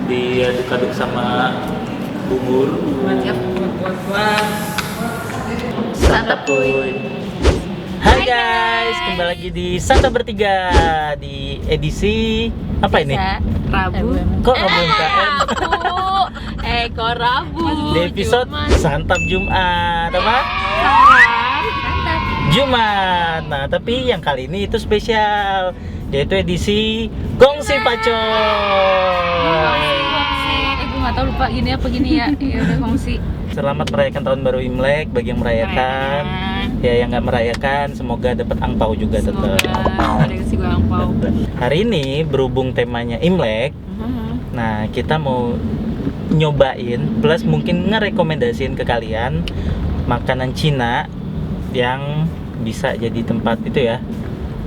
diaduk-aduk sama bubur. Mantap, buat. Santap kuy. Hai guys, kembali lagi di Santap Bertiga di edisi apa ini? Rabu. Kok Rabu UMKM? Kok Rabu. Di episode Santap Jumat apa? Santap. Jumat. Nah, tapi yang kali ini itu spesial, yaitu edisi Gongsi Pacoy. Gue nggak tahu lupa gini apa gini ya. Ya udah kongsi. Selamat merayakan tahun baru Imlek bagi yang merayakan. Ya yang nggak merayakan, semoga dapat angpau juga tetap. Ada kasih gue angpau. Hari ini berhubung temanya Imlek, nah kita mau nyobain plus mungkin ngerekomendasiin ke kalian makanan Cina yang bisa jadi tempat itu ya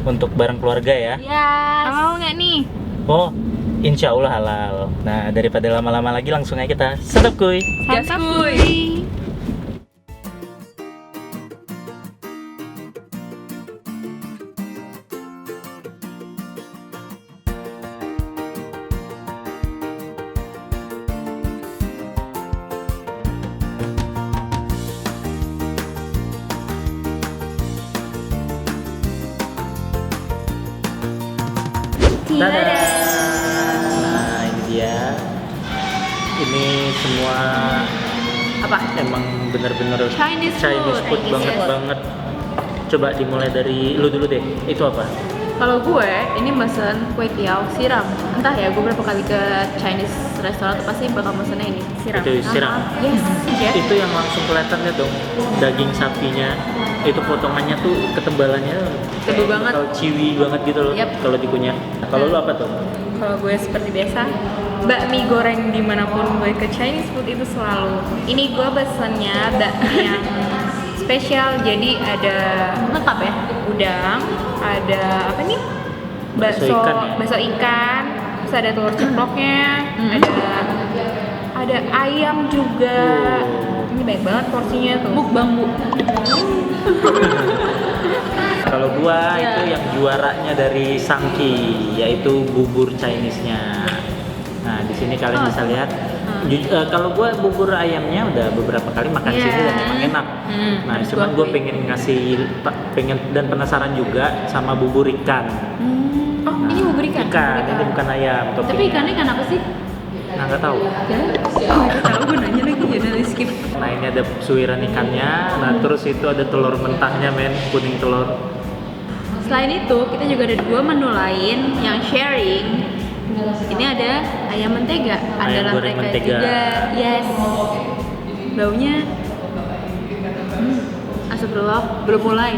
untuk bareng keluarga ya. Ya. Mau nggak nih? Oh, insya Allah halal. Nah, daripada lama-lama lagi langsung aja kita santap kuy. Santap kuy. Dadah. Nah, ini dia. Ini semua Apa? emang bener-bener Chinese food. banget. Coba dimulai dari lu dulu deh. Itu apa? Kalau gue ini mesen kue tiaw siram. Entah ya, gue berapa kali ke Chinese restoran tuh pasti bakal mesennya ini siram. Itu siram. Yes. Itu yang langsung kelihatannya dong. Daging sapinya itu potongannya tuh ketebalannya Tebal banget. Kalau ciwi banget gitu loh. Yap. Kalau dikunyah. Kalau lu apa tuh? Kalau gue seperti biasa, bakmi goreng dimanapun gue ke Chinese food itu selalu. Ini gue pesennya bakmi yang spesial, jadi ada Lengkap ya? udang, ada apa nih? Bakso ikan ya? Bakso ikan, terus ada telur ceploknya, ada ayam juga. Oh. Ini banyak banget porsinya tuh. Mukbang bu. Kalau gua itu yang juaranya dari Sangki, yaitu bubur Chinese-nya. Nah, di sini kalian bisa lihat. Kalau gua bubur ayamnya udah beberapa kali makan Yeah. sini dan emang enak. Nah, cuman gua pengen pengen dan penasaran juga sama bubur ikan. Oh, ini bubur ikan. Ini bukan ayam. Tapi ikannya ikan apa sih? Nah, nggak tahu. Ya. Gak tahu, gue nanya lagi jadi di skip. Nah, ini ada suiran ikannya. Nah, terus itu ada telur mentahnya, men, kuning telur. Selain itu, kita juga ada 2 menu lain yang sharing. Ini ada ayam mentega, ada Ayam goreng mentega mentega. juga. Yes. Baunya astagfirullah, belum mulai.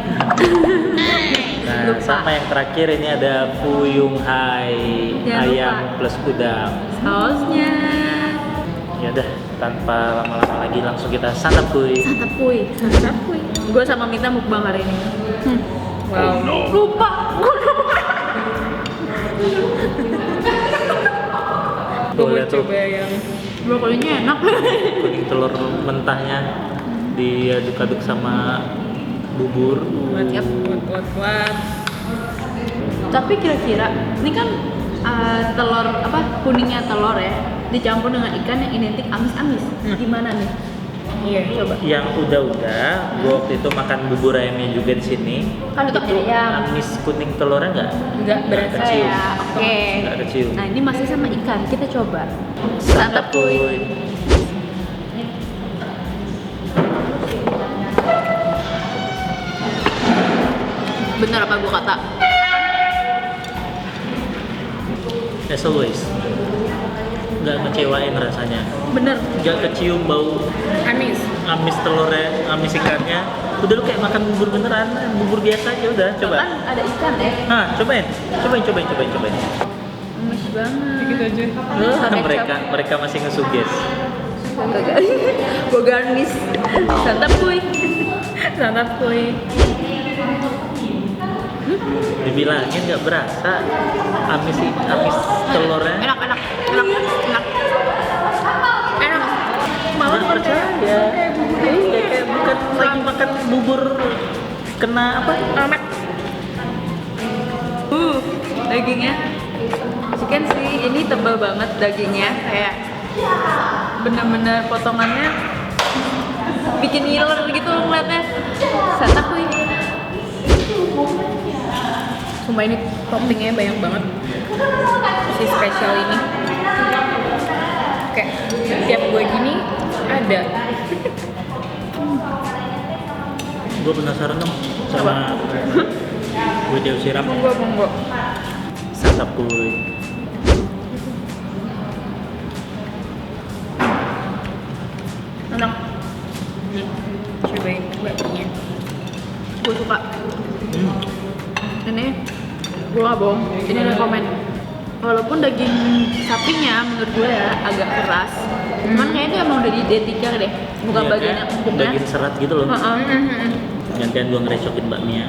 Nah, Lupa. sama yang terakhir ini ada Fuyung Hai, Jangan ayam lupa. plus udang. Sausnya. Ya udah, tanpa lama-lama lagi langsung kita santap kuy. Santap kuy. Santap kuy. Gue sama Mita mukbang hari ini. Wow. Lupa. Gue Tuh mau lihat tuh coba yang Brokolinya enak. kuning telur mentahnya diaduk-aduk sama bubur. Yap. buat. Tapi kira-kira ini kan telur apa kuningnya telur ya dicampur dengan ikan yang identik amis-amis. Gimana nih? Iya. Coba. Yang udah, gua waktu itu makan bubur ayamnya juga di sini. Kan tetap Itu ayam. amis kuning telurnya nggak Nggak berasa kecium. ya. Oke. Nggak kecium. Nah ini masih sama ikan. Kita coba. Santap kuy. Bener apa gua kata? As always, nggak ngecewain rasanya. Bener. Nggak kecium bau amis. amis telurnya, amis ikannya. Udah lu kayak makan bubur beneran, bubur biasa aja udah. Coba. Kan ada ikan ya. Nah, cobain. Amis banget. Gitu aja. mereka masih ngesuges. Gua garnish. Santap kuy. Santap kuy. Dibilangin nggak berasa amis telurnya. Enak. Malah Nggak percaya. Iya, kayak bukan lagi makan bubur kena apa? Amet. Dagingnya masih weekend sih. Ini tebal banget dagingnya, kayak bener-bener potongannya bikin ngiler gitu ngeliatnya. Santap kuy. Sumpah ini toppingnya banyak banget. Si spesial ini. Kayak tiap gue gini ada. Gue penasaran dong sama video siram. Monggo. Santap kuy. Enak. Nih, cobain bakminya. Gue suka. Ini gue gak bohong, ini rekomen. Walaupun daging sapinya menurut gue ya agak keras, cuman kayaknya itu emang udah diidentika deh, bukan Iya, bagian kayak yang empuknya. daging serat gitu loh. Heeh. Gantian gue ngerecokin bakminya.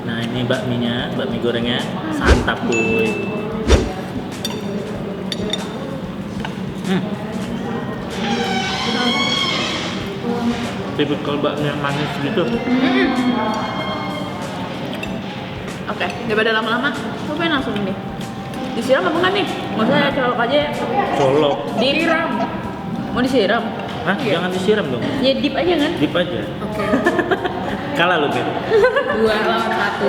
Nah ini bakminya, bakmi gorengnya santap kuy. Tipikal bakmi yang manis gitu. Oke, daripada lama-lama, gue pengen langsung deh. Disiram apa enggak nih? Nggak usah ya, colok aja ya. Colok. Disiram. Mau disiram? Hah? Jangan disiram dong. Ya dip aja kan? Dip aja. Oke. Kalah lu gitu. 2 lawan 1.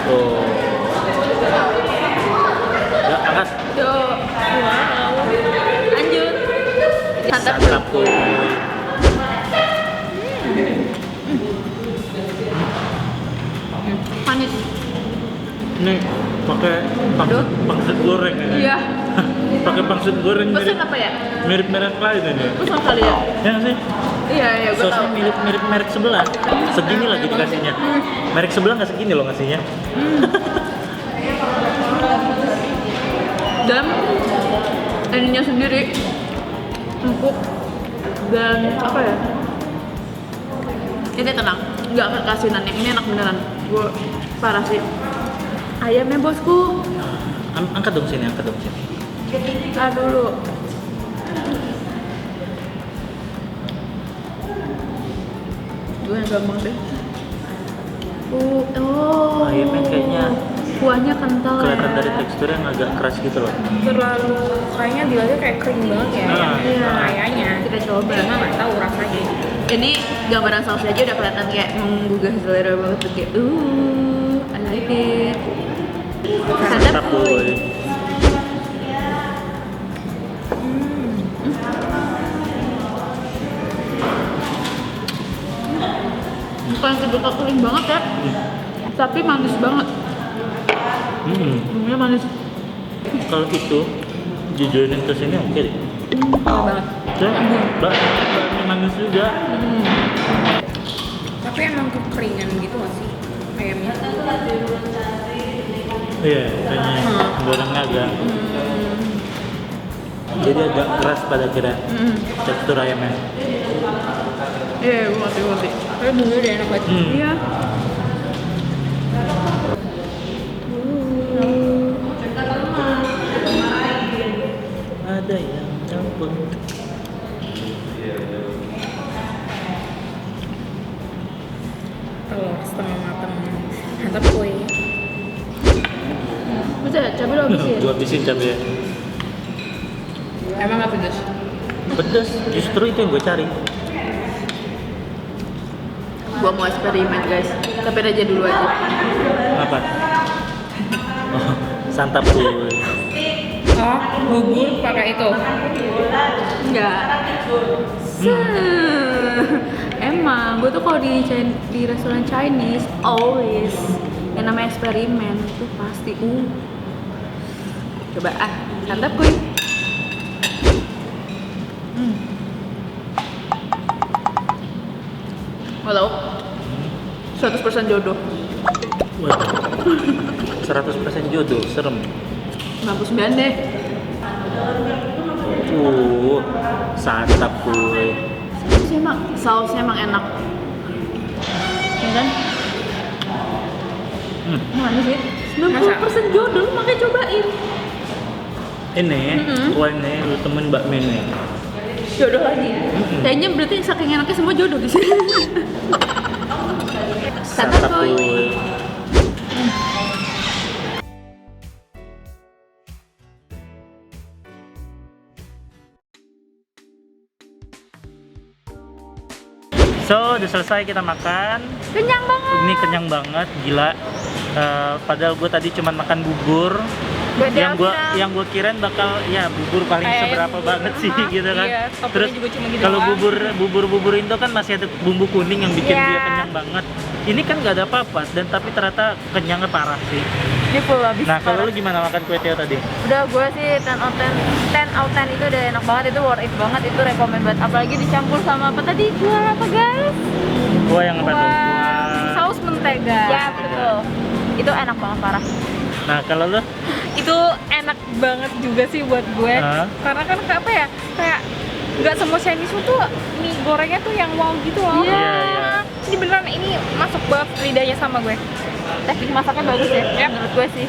Oh. Ya, angkat. Yo, wow. Lanjut. Santap. Santap kuy. Manis. Ini pakai pangsit goreng ini. Iya. Pakai pangsit goreng Pesan apa ya? mirip merek lain ini. Pesan kali ya? Ya nggak sih? Iya, gue Sosnya tahu. mirip merek sebelah. Segini lagi dikasihnya. Merek sebelah nggak segini loh ngasihnya. Dan ininya sendiri empuk dan apa ya? Ini tenang, nggak kekasinan yang ini enak beneran. Gue parah sih. Ayamnya bosku. Angkat dong sini, angkat dong sini. Dulu. Gue yang gampang deh. Oh. Ayamnya kayaknya kuahnya kental kelihatan ya. dari teksturnya yang agak keras gitu loh. Terlalu kayaknya dilihatnya kayak kering banget ya. Iya. Kayaknya. Kita coba. Cuma nggak tahu rasanya. Ini gambaran sausnya aja udah kelihatan kayak menggugah selera banget tuh kayak I like it. Santap kuy. Bukan sebetul kering banget ya, tapi manis banget. Bumbunya manis. Kalau itu dijodohin ke sini oke deh. Banget. Bakmi manis juga. Tapi emang kekeringan gitu nggak sih ayamnya? Iya, kayaknya gorengnya agak. Jadi agak keras pada kira tekstur ayamnya. Iya, gue ngerti. Tapi bumbunya udah enak banget. Iya. Ada yang campur. Telur setengah matang. Mantap kuy. Bisa ya, cabai lo habisin. Gua habisin cabai. Emang nggak pedes? Pedas, justru itu yang gue cari. Gua mau eksperimen guys, tapi aja dulu aja. Apa? Oh, santap kuy. Oh, bubur pakai itu. Enggak. Emang, gue tuh kalau di restoran Chinese always yang namanya eksperimen itu pasti coba santap kuy. Walau 100% jodoh. Waduh. 100% jodoh, serem. 99 deh. Santap kuy. Sausnya emang enak. Ya kan? Manis sih. 90% jodoh, makanya cobain. Ini, ini lu temen bakmi nih. Jodoh lagi. Kayaknya berarti saking enaknya semua jodoh di sini. Santakuy. So, udah selesai kita makan. Kenyang banget. Ini kenyang banget, gila. Padahal gue tadi cuma makan bubur. Beda Yang gue kirain bakal ya bubur paling seberapa banget sih gitu kan. Iya, toppingnya Terus juga cuma gitu kalau doang. bubur Indo kan masih ada bumbu kuning yang bikin Iya. dia kenyang banget. Ini kan nggak ada apa-apa dan tapi ternyata kenyangnya parah sih. Ini full habis. Nah, kalau lu gimana makan kue tiaw tadi? Udah gue sih 10 out 10 10 out 10 itu udah enak banget, itu worth it banget, itu rekomen banget, apalagi dicampur sama apa tadi, jual apa guys? Gua yang apa tuh? Saus mentega. Ya betul, itu enak banget parah. Nah, kalau lu Itu enak banget juga sih buat gue. Hah? Karena kan apa ya? Kayak nggak semua Chinese food tuh mie gorengnya tuh yang wow gitu loh. Iya. Iya. Ini beneran ini masuk banget lidahnya sama gue. Teknik masaknya bagus ya, Yap. menurut gue sih.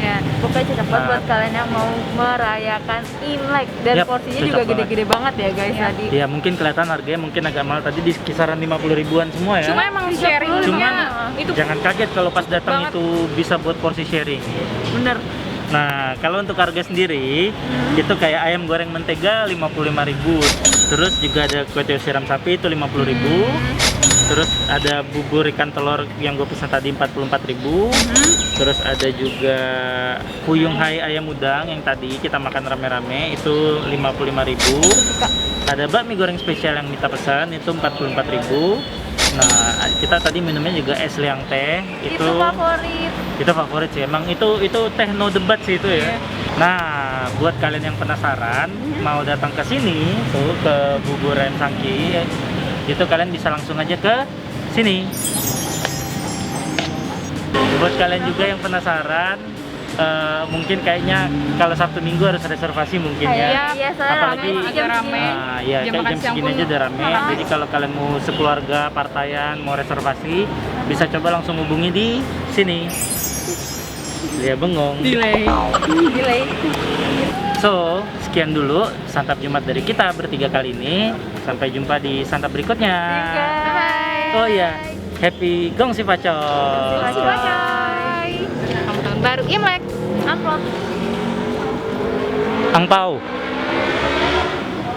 Ya, pokoknya cocok banget Nah. buat kalian yang mau merayakan Imlek, dan Yap, porsinya cocok juga banget. gede-gede banget ya guys Iya. tadi. ya mungkin kelihatan harganya mungkin agak mahal tadi di kisaran 50 ribuan semua ya. Cuma emang 30 sharingnya Cuman itu jangan kaget kalau pas datang banget. itu bisa buat porsi sharing. Bener. Nah, kalau untuk harga sendiri itu kayak ayam goreng mentega 55.000. Terus juga ada kue tiaw siram sapi itu 50.000. Terus ada bubur ikan telur yang gue pesan tadi 44.000. Terus ada juga Fuyung Hai ayam udang yang tadi kita makan rame-rame itu 55.000. Ada bakmi goreng spesial yang kita pesan itu 44.000. Nah, kita tadi minumnya juga es liang teh Itu favorit. itu favorit sih, emang itu teh no debat sih itu ya. Nah, buat kalian yang penasaran mau datang ke sini tuh ke Bubur Ayam Sangki itu kalian bisa langsung aja ke sini. Buat kalian juga yang penasaran mungkin kayaknya kalau Sabtu Minggu harus reservasi mungkin ya. Iya, soalnya Apalagi rame agak rame. Nah, ya Jam kayak makan jam siang segini pun aja udah rame. ramai. Jadi kalau kalian mau sekeluarga, partayan, mau reservasi, bisa coba langsung hubungi di sini. Lia Bengong. delay. Delay. So, sekian dulu santap Jumat dari kita bertiga kali ini. Sampai jumpa di santap berikutnya. Bye. Oh iya, happy Gong Si Pacol. Bye. Selamat tahun baru Imlek. Amplop. Angpau.